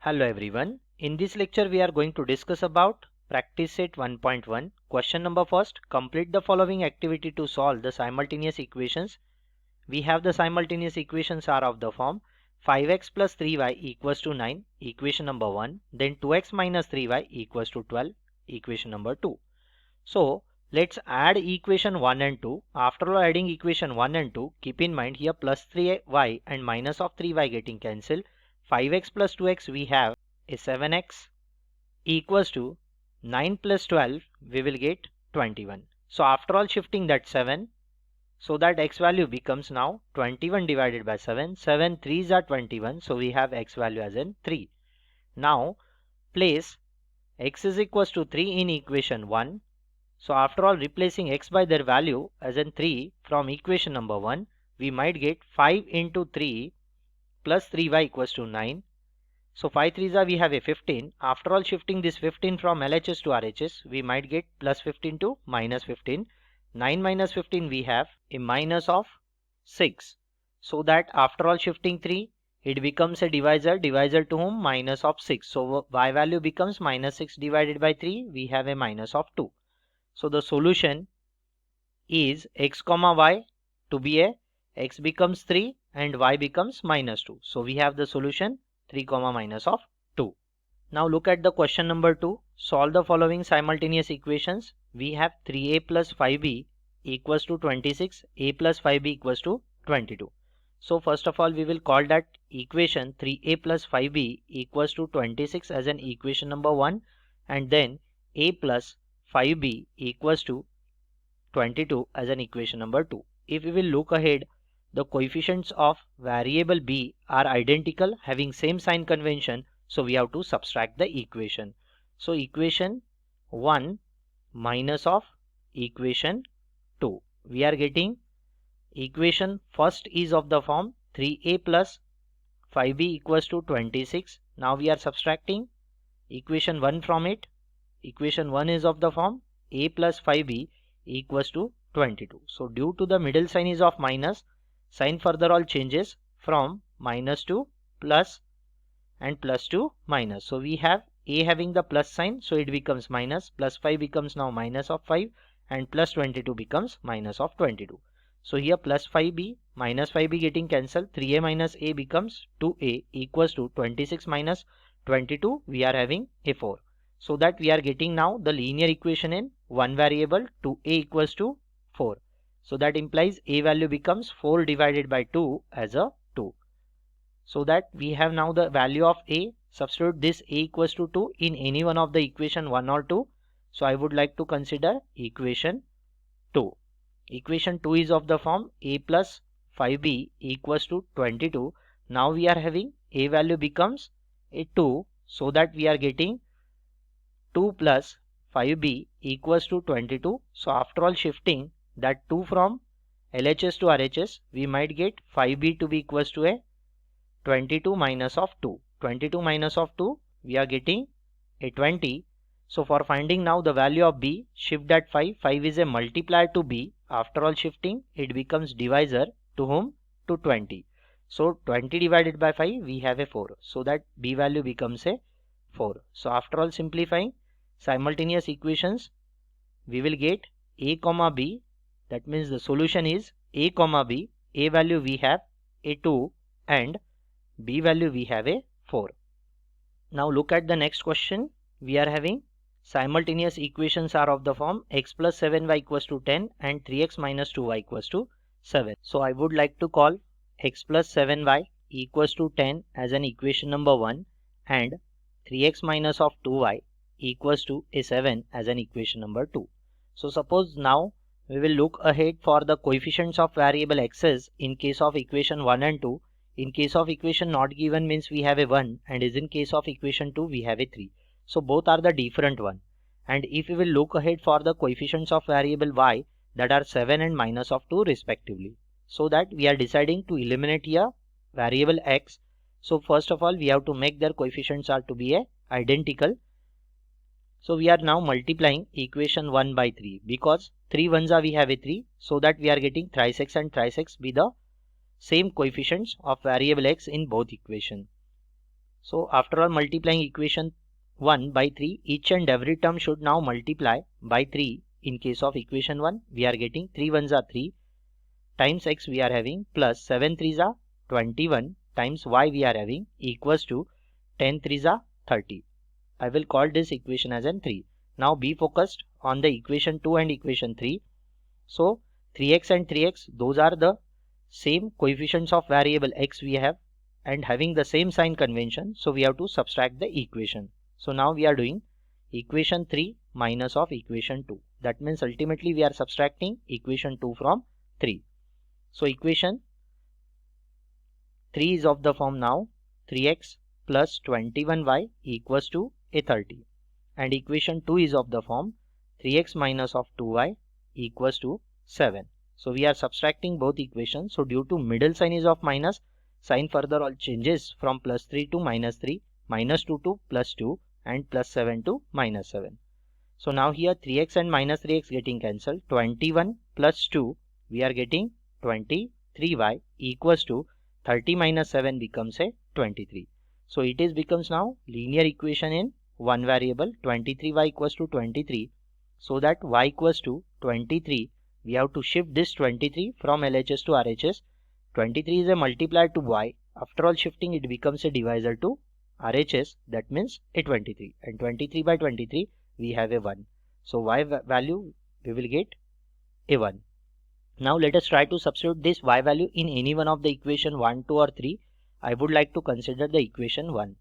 Hello everyone. In this lecture we are going to discuss about practice set 1.1. Question number first. Complete the following activity to solve the simultaneous equations. We have the simultaneous equations are of the form 5x plus 3y equals to 9, equation number 1. Then 2x minus 3y equals to 12, equation number 2. So let's add equation 1 and 2. After all adding equation 1 and 2, keep in mind here plus 3y and minus of 3y getting cancelled. 5x plus 2x we have is 7x equals to 9 plus 12 we will get 21. So after all shifting that 7, so that x value becomes now 21 divided by 7. 7 3s are 21, so we have x value as in 3. Now place x is equals to 3 in equation 1. So after all replacing x by their value as in 3 from equation number 1, we might get 5 into 3 plus 3y equals to 9. So 5 3s are we have a 15. After all shifting this 15 from LHS to RHS, we might get plus 15 to minus 15. 9 minus 15 we have a minus of 6. So that after all shifting 3, it becomes a divisor to whom minus of 6. So y value becomes minus 6 divided by 3, we have a minus of 2. So the solution is x comma y to be a x becomes 3 and y becomes minus 2. So we have the solution 3 comma minus of 2. Now look at the question number 2. Solve the following simultaneous equations. We have 3a plus 5b equals to 26, a plus 5b equals to 22. So first of all we will call that equation 3a plus 5b equals to 26 as an equation number 1, and then a plus 5b equals to 22 as an equation number 2. If we will look ahead, the coefficients of variable b are identical, having same sign convention, so we have to subtract the equation. So equation 1 minus of equation 2. We are getting equation first is of the form 3a plus 5b equals to 26. Now we are subtracting equation 1 from it. Equation 1 is of the form a plus 5b equals to 22. So due to the middle sign is of minus, sign further all changes from minus to plus and plus to minus. So we have a having the plus sign, so it becomes minus, plus 5 becomes now minus of 5, and plus 22 becomes minus of 22. So here plus 5b minus 5b getting cancelled, 3a minus a becomes 2a equals to 26 minus 22, we are having a 4. So that we are getting now the linear equation in one variable 2a equals to 4. So that implies a value becomes 4 divided by 2 as a 2. So that we have now the value of a. Substitute this a equals to 2 in any one of the equation 1 or 2. So I would like to consider equation 2. Equation 2 is of the form a plus 5b equals to 22. Now we are having a value becomes a 2, so that we are getting 2 plus 5b equals to 22. So after all shifting that 2 from LHS to RHS, we might get 5b to be equals to a 22 minus of 2. 22 minus of 2, we are getting a 20. So for finding now the value of b, shift that 5. 5 is a multiplier to b. After all shifting, it becomes divisor to whom? To 20. So 20 divided by 5, we have a 4. So that b value becomes a 4. So after all simplifying simultaneous equations, we will get a comma b. That means the solution is a comma b. A value we have a 2 and b value we have a 4. Now look at the next question. We are having simultaneous equations are of the form x plus 7y equals to 10 and 3x minus 2y equals to 7. So I would like to call x plus 7y equals to 10 as an equation number 1 and 3x minus of 2y equals to a 7 as an equation number 2. So suppose now we will look ahead for the coefficients of variable x's in case of equation 1 and 2. In case of equation not given means we have a 1, and is in case of equation 2 we have a 3. So both are the different one. And if we will look ahead for the coefficients of variable y, that are 7 and minus of 2 respectively. So that we are deciding to eliminate here variable x. So first of all we have to make their coefficients are to be a identical. So we are now multiplying equation 1 by 3, because 3 ones are we have a 3, so that we are getting thrice x and thrice x be the same coefficients of variable x in both equations. So after all multiplying equation 1 by 3, each and every term should now multiply by 3. In case of equation 1, we are getting 3 ones are 3 times x we are having plus 7 threes are 21 times y we are having equals to 10 threes are 30. I will call this equation as an 3. Now be focused on the equation 2 and equation 3. So 3x and 3x, those are the same coefficients of variable x we have and having the same sign convention. So we have to subtract the equation. So now we are doing equation 3 minus of equation 2. That means ultimately we are subtracting equation 2 from 3. So equation 3 is of the form now 3x plus 21y equals to a 30. And equation 2 is of the form 3x minus of 2y equals to 7. So we are subtracting both equations. So due to middle sign is of minus, sign further all changes from plus 3 to minus 3, minus 2 to plus 2 and plus 7 to minus 7. So now here 3x and minus 3x getting cancelled. 21 plus 2 we are getting 23y equals to 30 minus 7 becomes a 23. So it is becomes now linear equation in one variable 23y equals to 23. So that y equals to 23, we have to shift this 23 from LHS to RHS. 23 is a multiplier to y. After all shifting it becomes a divisor to RHS. That means a 23. And 23 by 23 we have a 1. So y value we will get a 1. Now let us try to substitute this y value in any one of the equation 1, 2 or 3. I would like to consider the equation 1.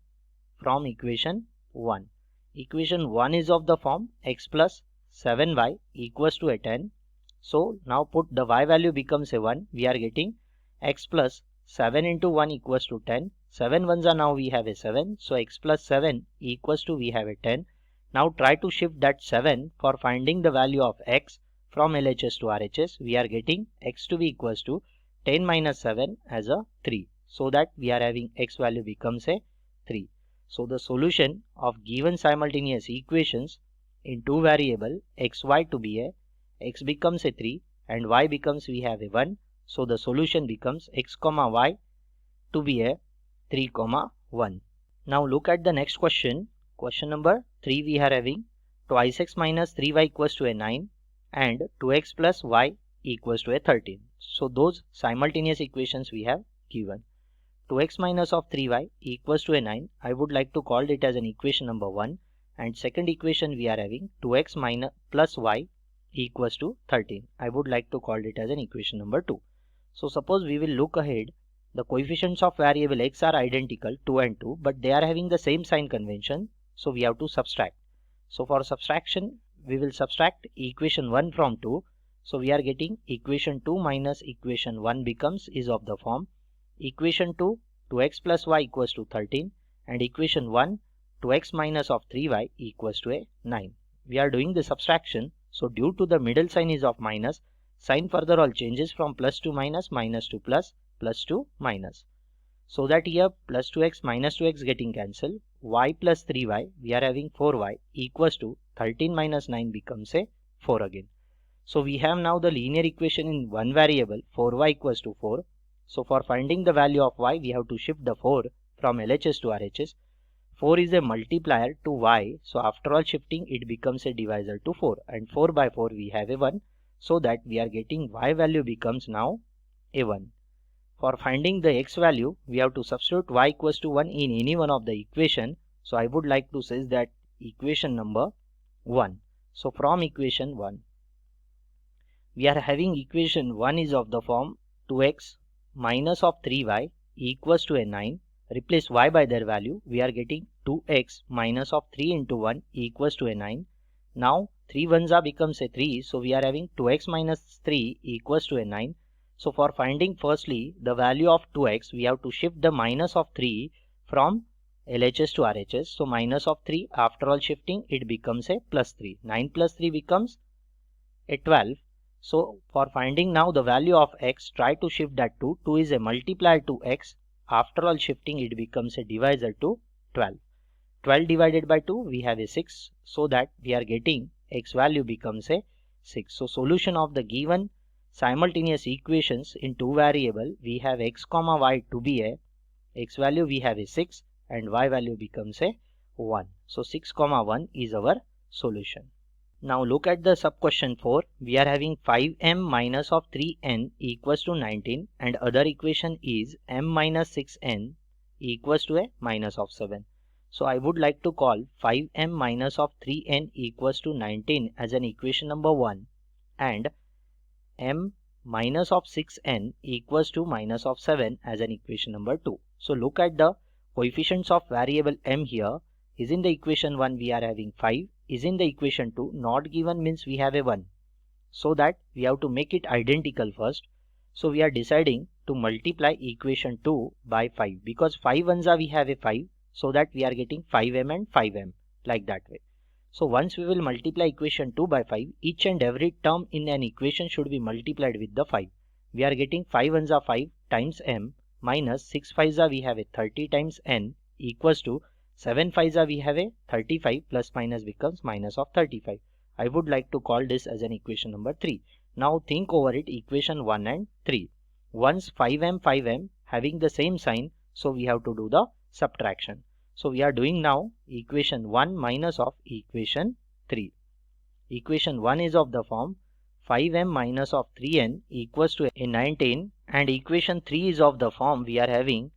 From equation 1. Equation 1 is of the form x plus 7y equals to a 10. So now put the y value becomes a 1. We are getting x plus 7 into 1 equals to 10. 7 ones are now we have a 7. So x plus 7 equals to we have a 10. Now try to shift that 7 for finding the value of x from LHS to RHS. We are getting x to be equals to 10 minus 7 as a 3. So that we are having x value becomes a 3. So the solution of given simultaneous equations in two variable xy to be a x becomes a 3 and y becomes we have a 1. So the solution becomes x comma y to be a 3 comma 1. Now look at the next question. Question number 3 we are having twice x minus 3y equals to a 9 and 2x plus y equals to a 13. So those simultaneous equations we have given. 2x minus of 3y equals to a 9. I would like to call it as an equation number 1. And second equation we are having 2x minus plus y equals to 13. I would like to call it as an equation number 2. So suppose we will look ahead. The coefficients of variable x are identical 2 and 2, but they are having the same sign convention. So we have to subtract. So for subtraction we will subtract equation 1 from 2. So we are getting equation 2 minus equation 1 becomes is of the form equation 2 2x plus y equals to 13 and equation 1 2x minus of 3y equals to a 9. We are doing the subtraction. So due to the middle sign is of minus, sign further all changes from plus to minus, minus to plus, plus to minus. So that here plus 2x minus 2x getting cancelled. Y plus 3y we are having 4y equals to 13 minus 9 becomes a 4 again. So we have now the linear equation in one variable 4y equals to 4. So for finding the value of y we have to shift the 4 from LHS to RHS. 4 is a multiplier to y. So after all shifting it becomes a divisor to 4 and 4 by 4 we have a 1. So that we are getting y value becomes now a 1. For finding the x value, we have to substitute y equals to 1 in any one of the equation. So I would like to say that equation number 1. So from equation 1, we are having equation 1 is of the form 2x minus of 3y equals to a 9. Replace y by their value. We are getting 2x minus of 3 into 1 equals to a 9. Now 3 ones are becomes a 3. So we are having 2x minus 3 equals to a 9. So for finding firstly the value of 2x, we have to shift the minus of 3 from LHS to RHS. So minus of 3 after all shifting it becomes a plus 3. 9 plus 3 becomes a 12. So for finding now the value of x, try to shift that to 2 is a multiplier to x. After all shifting it becomes a divisor to 12. 12 divided by 2 we have a 6. So that we are getting x value becomes a 6. So solution of the given simultaneous equations in two variable we have x comma y to be a x value we have a 6 and y value becomes a 1. So 6 comma 1 is our solution. Now look at the sub question 4. We are having 5m minus of 3n equals to 19 and other equation is m minus 6n equals to a minus of 7. So I would like to call 5m minus of 3n equals to 19 as an equation number 1 and m minus of 6n equals to minus of 7 as an equation number 2. So look at the coefficients of variable m here. Is in the equation 1 we are having 5, is in the equation 2 not given means we have a 1. So that we have to make it identical first. So we are deciding to multiply equation 2 by 5 because 5 ones are we have a 5, so that we are getting 5m and 5m like that way. So once we will multiply equation 2 by 5, each and every term in an equation should be multiplied with the 5. We are getting 5 ones are 5 times m minus 6 5s are we have a 30 times n equals to 7 5s are we have a 35 plus minus becomes minus of 35. I would like to call this as an equation number 3. Now think over it, equation 1 and 3. Once 5m 5m having the same sign, so we have to do the subtraction. So we are doing now equation 1 minus of equation 3. Equation 1 is of the form 5m minus of 3n equals to a 19 and equation 3 is of the form we are having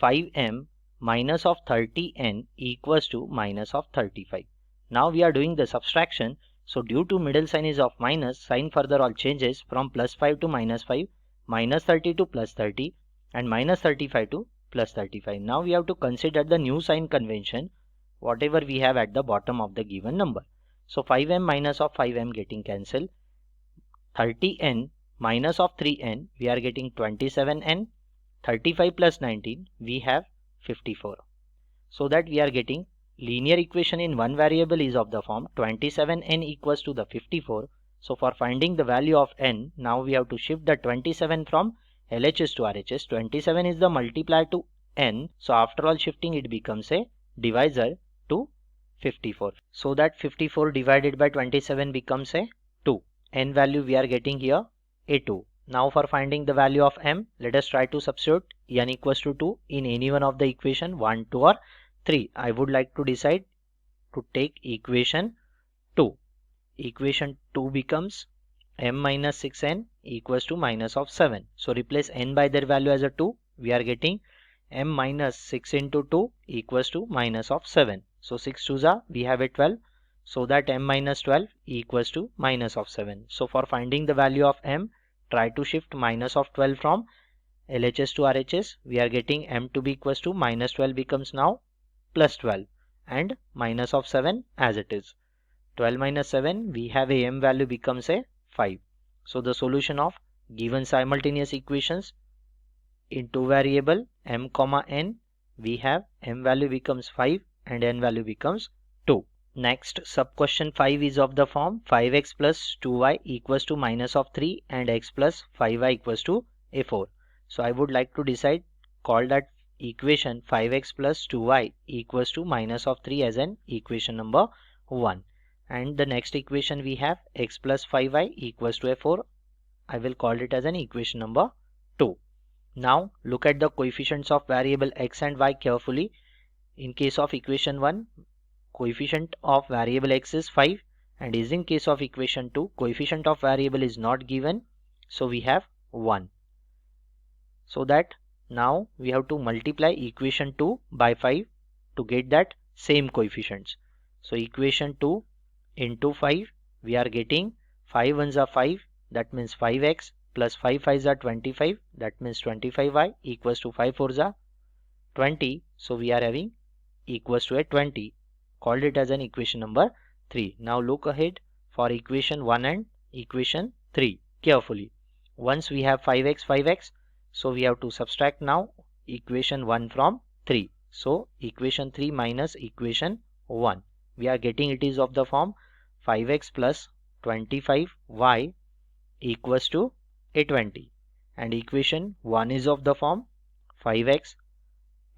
5m minus of 30n equals to minus of 35. Now we are doing the subtraction. So due to middle sign is of minus, sign further all changes from plus 5 to minus 5, minus 30 to plus 30 and minus 35 to plus 35. Now we have to consider the new sign convention whatever we have at the bottom of the given number. So 5m minus of 5m getting cancelled, 30n minus of 3n we are getting 27n, 35 plus 19 we have 54. So that we are getting linear equation in one variable is of the form 27n equals to the 54. So for finding the value of n, now we have to shift the 27 from LHS to RHS. 27 is the multiplier to n. So after all shifting it becomes a divisor to 54. So that 54 divided by 27 becomes a 2. N value we are getting here a 2. Now for finding the value of m, let us try to substitute n equals to 2 in any one of the equation 1, 2 or 3. I would like to decide to take equation 2. Equation 2 becomes m minus 6n equals to minus of 7. So replace n by their value as a 2. We are getting m minus 6 into 2 equals to minus of 7. So 6 2s are we have a 12. So that m minus 12 equals to minus of 7. So for finding the value of m, try to shift minus of 12 from LHS to RHS. We are getting m to be equals to minus 12 becomes now plus 12 and minus of 7 as it is. 12 minus 7 we have a m value becomes a 5. So the solution of given simultaneous equations in two variable m comma n, we have m value becomes 5 and n value becomes 2. Next sub question 5 is of the form 5x plus 2y equals to minus of 3 and x plus 5y equals to a 4. So I would like to decide call that equation 5x plus 2y equals to minus of 3 as an equation number 1. And the next equation we have x plus 5y equals to a 4. I will call it as an equation number 2. Now look at the coefficients of variable x and y carefully. In case of equation 1, coefficient of variable x is 5 and is in case of equation 2, coefficient of variable is not given. So we have 1. So that now we have to multiply equation 2 by 5 to get that same coefficients. So equation 2 into 5 we are getting 5 ones are 5, that means 5x plus 5 5s are 25, that means 25y equals to 5 4s are 20. So we are having equals to a 20. Called it as an equation number 3. Now look ahead for equation 1 and equation 3 carefully. Once we have 5x, so we have to subtract now equation 1 from 3. So equation 3 minus equation 1. We are getting it is of the form 5x plus 25y equals to a 20. And equation 1 is of the form 5x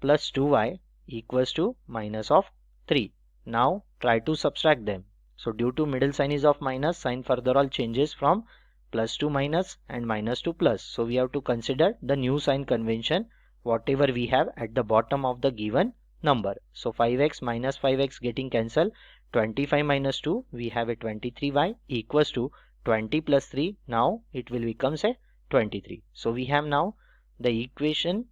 plus 2y equals to minus of 3. Now try to subtract them. So due to middle sign is of minus, sign further all changes from plus to minus and minus to plus. So we have to consider the new sign convention whatever we have at the bottom of the given number. So 5x minus 5x getting cancelled. 25 minus 2, we have a 23y equals to 20 plus 3. Now it will become say 23. So we have now the equation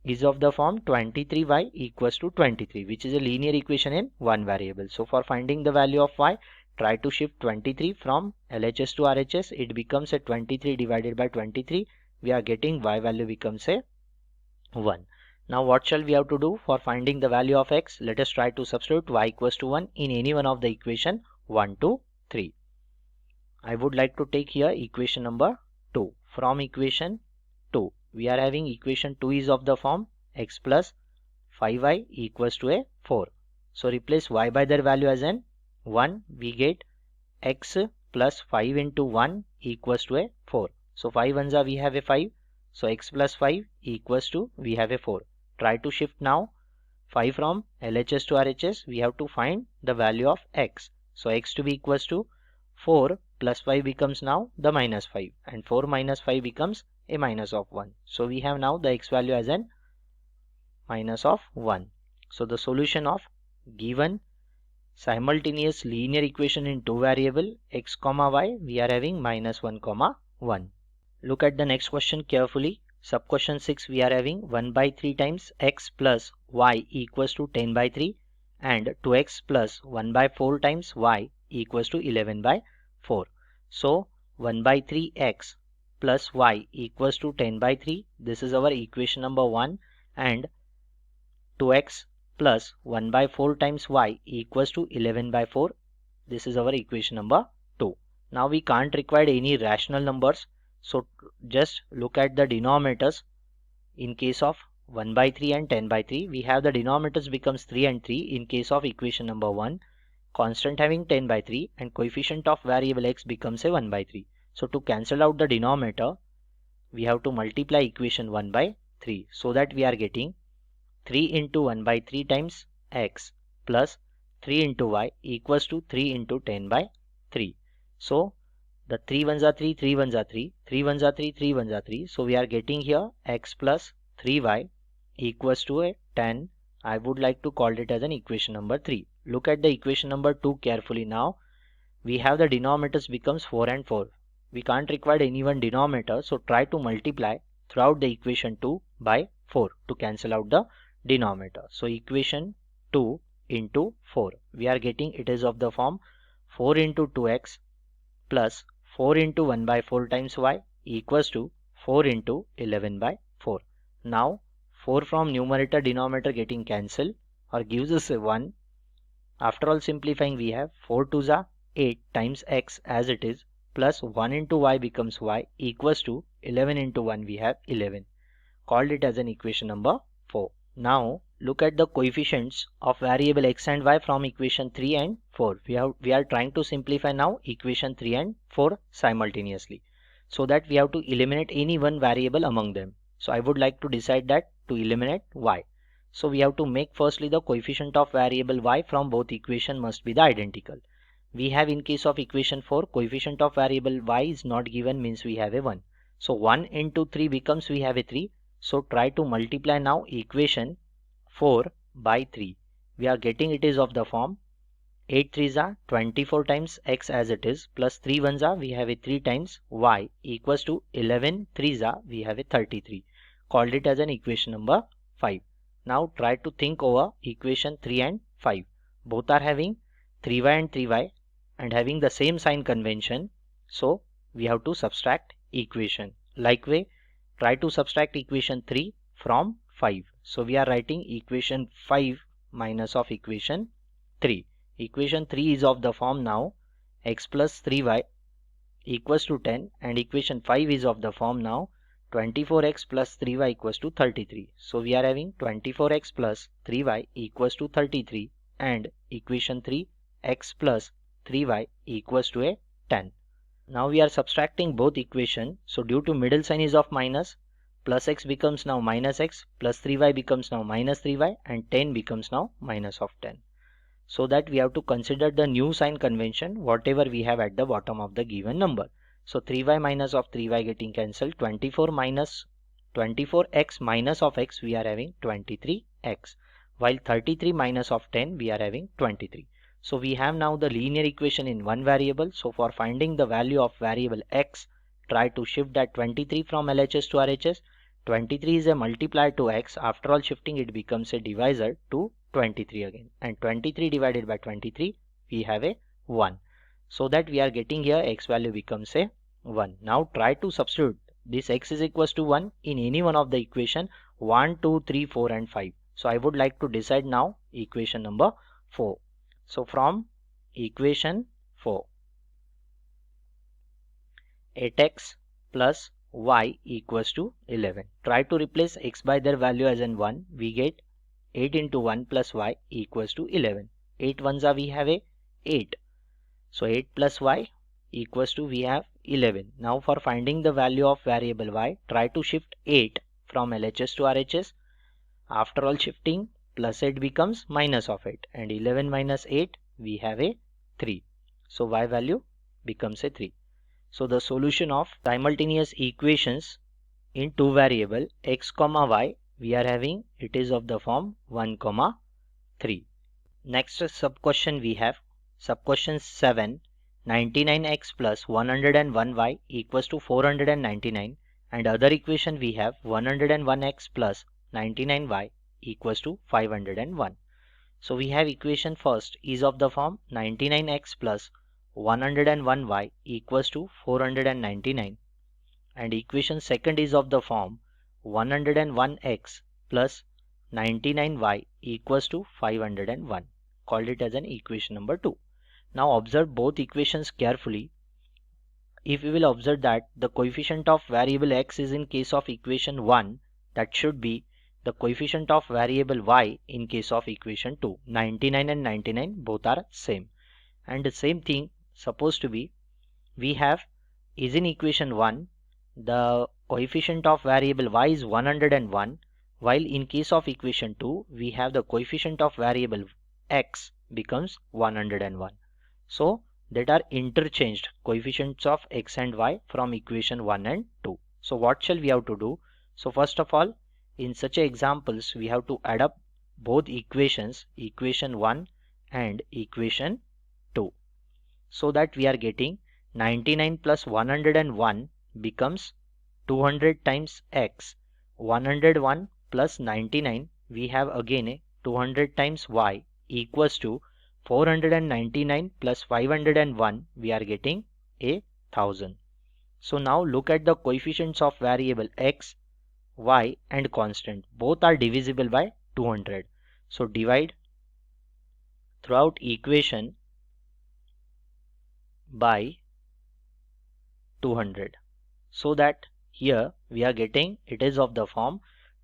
is of the form 23y equals to 23, which is a linear equation in one variable. So for finding the value of y, try to shift 23 from LHS to RHS. It becomes a 23 divided by 23. We are getting y value becomes a 1. Now what shall we have to do for finding the value of x? Let us try to substitute y equals to 1 in any one of the equation 1, 2, 3. I would like to take here equation number 2. From equation 2, we are having equation 2 is of the form x plus 5y equals to a 4. So replace y by their value as an 1. We get x plus 5 into 1 equals to a 4. So 5 ones are we have a 5. So x plus 5 equals to we have a 4. Try to shift now 5 from LHS to RHS. We have to find the value of x. So x to be equals to 4 plus 5 becomes now the minus 5, and 4 minus 5 becomes a minus of 1. So we have now the x value as an minus of 1. So the solution of given simultaneous linear equation in two variable x comma y, we are having minus 1 comma 1. Look at the next question carefully. Sub question 6, we are having 1 by 3 times x plus y equals to 10 by 3 and 2x plus 1 by 4 times y equals to 11 by 4. So 1 by 3 x plus y equals to 10 by 3. This is our equation number 1, and 2x plus 1 by 4 times y equals to 11 by 4. This is our equation number 2. Now we can't require any rational numbers. So just look at the denominators. In case of 1 by 3 and 10 by 3, we have the denominators becomes 3 and 3 in case of equation number 1. Constant having 10 by 3 and coefficient of variable x becomes a 1 by 3. So to cancel out the denominator, we have to multiply equation 1 by 3, so that we are getting 3 into 1 by 3 times x plus 3 into y equals to 3 into 10 by 3. So the 3 ones are 3, 3 ones are 3, 3 ones are 3, 3 ones are 3. So we are getting here x plus 3y equals to a 10. I would like to call it as an equation number 3. Look at the equation number 2 carefully now. We have the denominators becomes 4 and 4. We can't require any one denominator, so try to multiply throughout the equation 2 by 4 to cancel out the denominator. So equation 2 into 4, we are getting it is of the form 4 into 2x plus 4 into 1 by 4 times y equals to 4 into 11 by 4. Now 4 from numerator denominator getting cancelled or gives us a 1. After all simplifying, we have 4 2s are 8 times x as it is plus 1 into y becomes y equals to 11 into 1, we have 11. Called it as an equation number 4. Now look at the coefficients of variable x and y from equation 3 and 4. We are trying to simplify now equation 3 and 4 simultaneously, so that we have to eliminate any one variable among them. So I would like to decide that to eliminate y. So we have to make firstly the coefficient of variable y from both equation must be the identical. We have in case of equation 4, coefficient of variable y is not given, means we have a 1. So 1 into 3 becomes we have a 3. So try to multiply now equation 4 by 3. We are getting it is of the form 8 3s are 24 times x as it is plus 3 1s are we have a 3 times y equals to 11 3s are we have a 33. Called it as an equation number 5. Now try to think over equation 3 and 5. Both are having 3y and 3y and having the same sign convention. So we have to subtract equation. Likewise, try to subtract equation 3 from 5. So we are writing equation 5 minus of equation 3. Equation 3 is of the form now x plus 3y equals to 10, and equation 5 is of the form now 24x plus 3y equals to 33. So we are having 24x plus 3y equals to 33, and equation 3 x plus 3y equals to a 10. Now we are subtracting both equation. So due to middle sign is of minus, plus x becomes now minus x, plus 3y becomes now minus 3y, and 10 becomes now minus of 10. So that we have to consider the new sign convention whatever we have at the bottom of the given number. So 3y minus of 3y getting cancelled. 24x minus of x, we are having 23x. while 33 minus of 10 we are having 23. So we have now the linear equation in one variable. So for finding the value of variable x, try to shift that 23 from LHS to RHS. 23 is a multiplier to x. After all shifting, it becomes a divisor to 23 again, and 23 divided by 23 we have a 1. So that we are getting here x value becomes a 1. Now try to substitute this x is equals to 1 in any one of the equation 1, 2, 3, 4 and 5. So I would like to decide now equation number 4. So from equation 4, 8x plus y equals to 11. Try to replace x by their value as in 1. We get 8 into 1 plus y equals to 11. 8 ones are we have a 8. So 8 plus y equals to we have 11. Now for finding the value of variable y, try to shift 8 from LHS to RHS. After all shifting, plus 8 becomes minus of 8, and 11 minus 8 we have a 3. So y value becomes a 3. So the solution of simultaneous equations in two variable x comma y, we are having it is of the form 1 comma 3. Next sub question we have sub question 7. 99x plus 101y equals to 499, and other equation we have 101x plus 99y equals to 501. So we have equation first is of the form 99x plus 101y equals to 499, and equation second is of the form 101x plus 99y equals to 501. Called it as an equation number 2. Now observe both equations carefully. If we will observe that the coefficient of variable x is in case of equation 1, that should be the coefficient of variable y in case of equation 2. 99 and 99 both are same. And the same thing supposed to be we have is in equation 1, the coefficient of variable y is 101, while in case of equation 2 we have the coefficient of variable x becomes 101. So that are interchanged coefficients of x and y from equation 1 and 2. So what shall we have to do? So first of all, in such examples we have to add up both equations, equation 1 and equation 2, so that we are getting 99 plus 101 becomes 200 times x. 101 plus 99 we have again a 200 times y equals to 499 plus 501 we are getting a 1000. So now look at the coefficients of variable x, y and constant. Both are divisible by 200. So divide throughout equation by 200, so that here we are getting it is of the form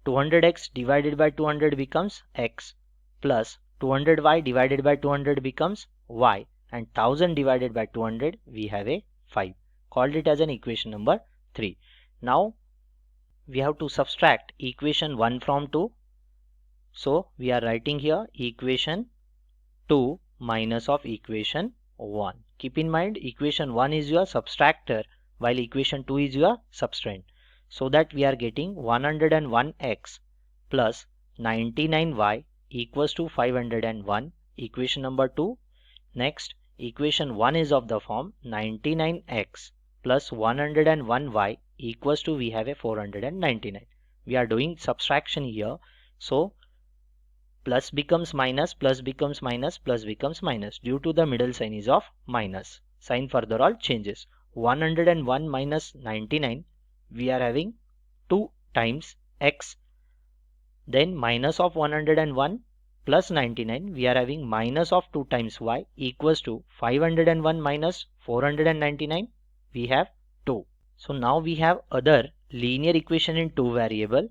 200x divided by 200 becomes x plus 200y divided by 200 becomes y, and 1000 divided by 200 we have a 5. Called it as an equation number 3. Now we have to subtract equation 1 from 2. So we are writing here equation 2 minus of equation 1. Keep in mind equation 1 is your subtractor while equation 2 is your subtrahend. So that we are getting 101x plus 99y equals to 501, equation number 2. Next equation 1 is of the form 99x plus 101y equals to we have a 499. We are doing subtraction here, so plus becomes minus, plus becomes minus, plus becomes minus. Due to the middle sign is of minus, sign further all changes. 101 minus 99 we are having 2 times x, then minus of 101 plus 99 we are having minus of 2 times y equals to 501 minus 499 we have 2. So now we have other linear equation in two variable,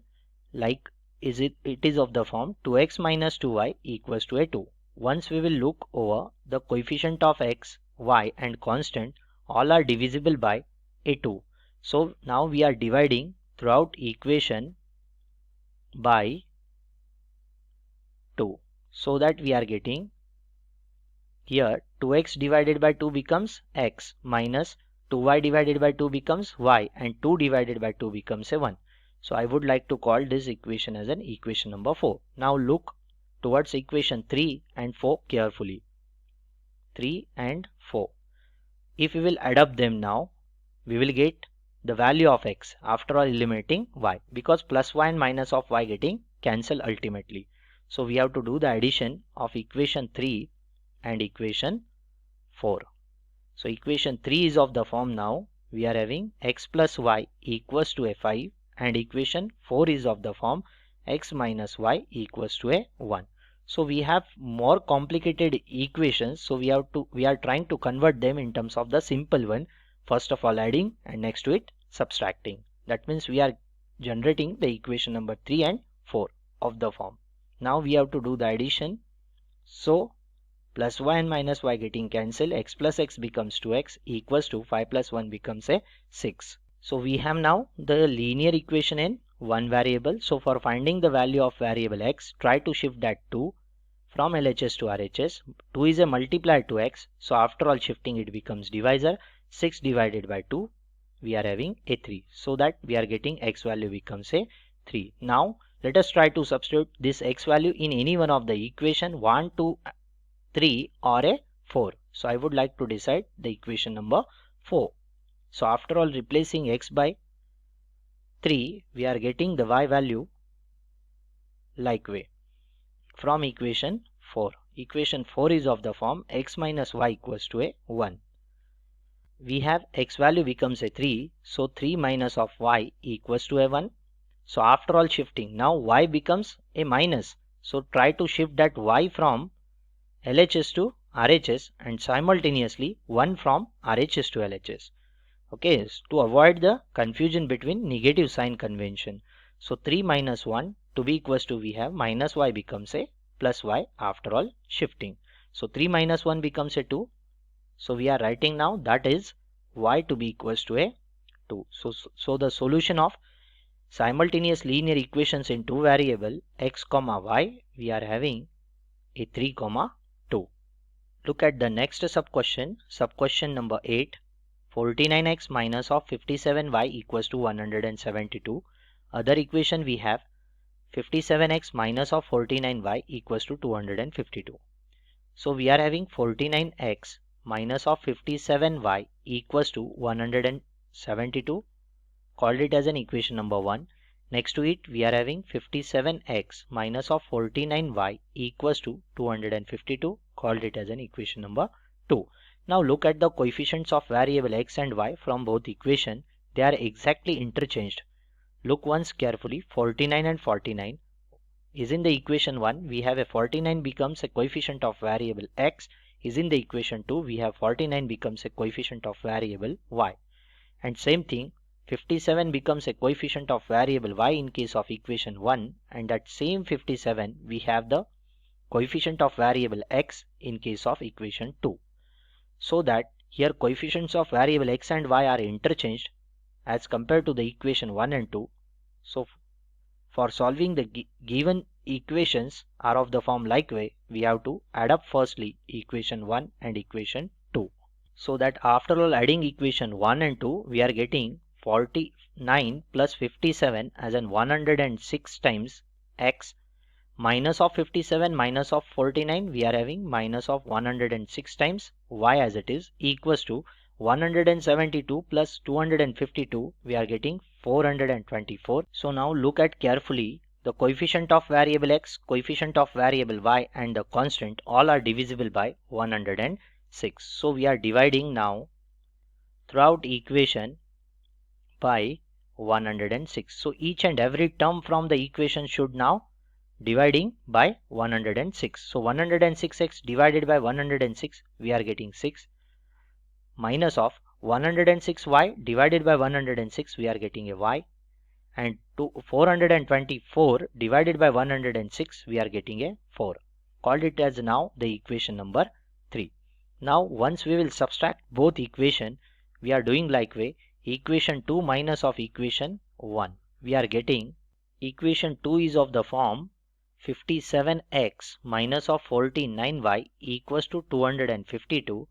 like it is of the form 2x minus 2y equals to a 2. Once we will look over the coefficient of x, y and constant, all are divisible by a 2. So now we are dividing throughout equation by 2, so that we are getting here 2x divided by 2 becomes x minus 2y divided by 2 becomes y, and 2 divided by 2 becomes a 1. So I would like to call this equation as an equation number 4. Now look towards equation 3 and 4 carefully. 3 and 4. If we will add up them now, we will get the value of x after all eliminating y, because plus y and minus of y getting cancelled ultimately. So we have to do the addition of equation 3 and equation 4. So equation 3 is of the form now we are having x plus y equals to a 5, and equation 4 is of the form x minus y equals to a 1. So we have more complicated equations, so we are trying to convert them in terms of the simple one. First of all adding, and next to it subtracting. That means we are generating the equation number 3 and 4 of the form. Now we have to do the addition. So plus y and minus y getting cancelled, x plus x becomes 2x equals to 5 plus 1 becomes a 6. So we have now the linear equation in one variable. So for finding the value of variable x, try to shift that 2 from LHS to RHS. 2 is a multiplier to x, so after all shifting it becomes divisor. 6 divided by 2, we are having a 3, so that we are getting x value becomes a 3. Now let us try to substitute this x value in any one of the equation 1, 2, 3 or a 4. So I would like to decide the equation number 4. So after all replacing x by 3, we are getting the y value like way from equation 4. Equation 4 is of the form x minus y equals to a 1. We have x value becomes a 3, so 3 minus of y equals to a 1. So after all shifting, now y becomes a minus. So try to shift that y from LHS to RHS and simultaneously 1 from RHS to LHS. Okay, to avoid the confusion between negative sign convention. So 3 minus 1 to be equals to, we have minus y becomes a plus y after all shifting. So 3 minus 1 becomes a 2. So we are writing now that is y to be equals to a 2. So the solution of simultaneous linear equations in two variable x comma y, we are having a 3 comma 2. Look at the next subquestion, subquestion number 8. 49x minus of 57y equals to 172. Other equation we have 57x minus of 49y equals to 252. So we are having 49x minus of 57y equals to 172. Called it as an equation number 1. Next to it we are having 57x minus of 49y equals to 252. Called it as an equation number 2. Now look at the coefficients of variable x and y from both equation. They are exactly interchanged. Look once carefully. 49 and 49 is in the equation 1. We have a 49 becomes a coefficient of variable x. Is in the equation 2. We have 49 becomes a coefficient of variable y. And same thing, 57 becomes a coefficient of variable y in case of equation 1, and that same 57 we have the coefficient of variable x in case of equation 2. So that here coefficients of variable x and y are interchanged as compared to the equation 1 and 2. So for solving the given equations are of the form like way, we have to add up firstly equation 1 and equation 2. So that after all adding equation 1 and 2, we are getting 49 plus 57 as in 106 times x minus of 57 minus of 49, we are having minus of 106 times y as it is equals to 172 plus 252, we are getting 424. So now look at carefully, the coefficient of variable x, coefficient of variable y and the constant all are divisible by 106. So we are dividing now throughout equation by 106. So each and every term from the equation should now dividing by 106. So 106x divided by 106, we are getting 6, minus of 106y divided by 106, we are getting a y, and 424 divided by 106, we are getting a 4. Called it as now the equation number 3. Now once we will subtract both equation, we are doing like way equation 2 minus of equation 1. We are getting equation 2 is of the form 57x minus of 49y equals to 252,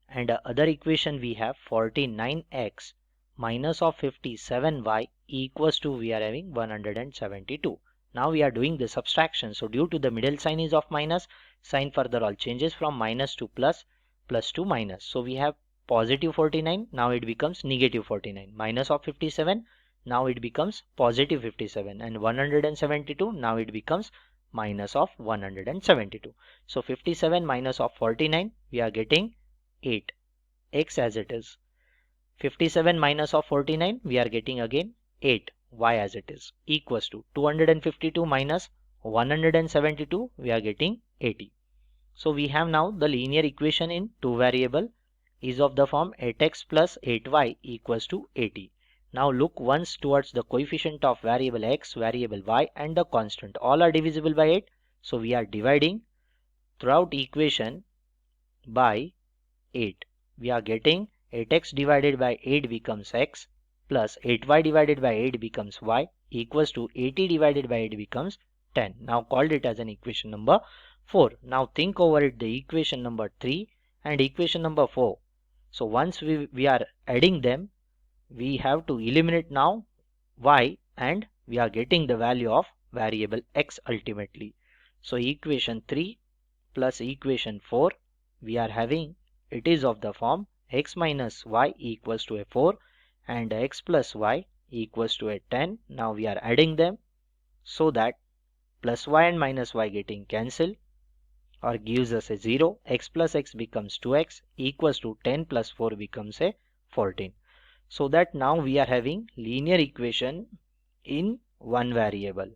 and other equation we have 49x minus of 57y equals to, we are having 172. Now we are doing the subtraction. So due to the middle sign is of minus, sign further all changes from minus to plus, plus to minus. So we have positive 49, now it becomes negative 49. Minus of 57, now it becomes positive 57. And 172, now it becomes minus of 172. So 57 minus of 49, we are getting 8. X as it is. 57 minus of 49, we are getting again 8. Y as it is, equals to 252 minus 172, we are getting 80. So we have now the linear equation in two variable is of the form 8x plus 8y equals to 80. Now look once towards the coefficient of variable x, variable y and the constant. All are divisible by 8. So we are dividing throughout equation by 8. We are getting 8x divided by 8 becomes x plus 8y divided by 8 becomes y equals to 80 divided by 8 becomes 10. Now called it as an equation number 4. Now think over it, the equation number 3 and equation number 4. So once we are adding them, we have to eliminate now y and we are getting the value of variable x ultimately. So equation 3 plus equation 4, we are having it is of the form x minus y equals to a 4 and x plus y equals to a 10. Now we are adding them so that plus y and minus y getting cancelled or gives us a 0. X plus x becomes 2x equals to 10 plus 4 becomes a 14. So that now we are having linear equation in one variable.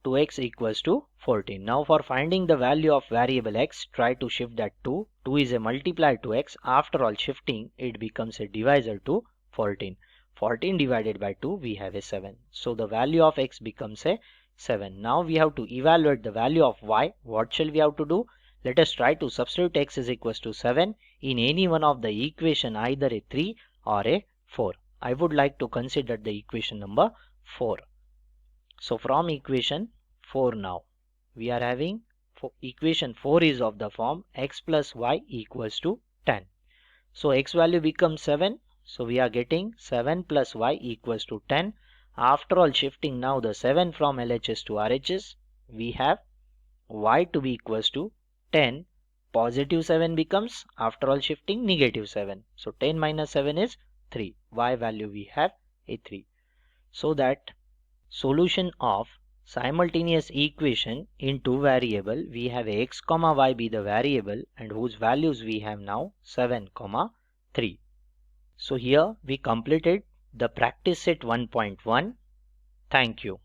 2x equals to 14. Now for finding the value of variable x, try to shift that 2. 2 is a multiplier to x. After all shifting, it becomes a divisor to 14. 14 divided by 2, we have a 7. So the value of x becomes a 7. Now we have to evaluate the value of y. What shall we have to do? Let us try to substitute x is equals to 7 in any one of the equation, either a 3 or a 4. I would like to consider the equation number 4. So from equation 4 now, we are having equation 4 is of the form x plus y equals to 10. So x value becomes 7. So we are getting 7 plus y equals to 10. After all shifting now the 7 from LHS to RHS, we have y to be equals to 10. Positive 7 becomes, after all shifting, negative 7. So 10 minus 7 is 3. Y value we have a 3. So that solution of simultaneous equation in two variable, we have x comma y be the variable and whose values we have now 7 comma 3. So here we completed the practice set 1.1. Thank you.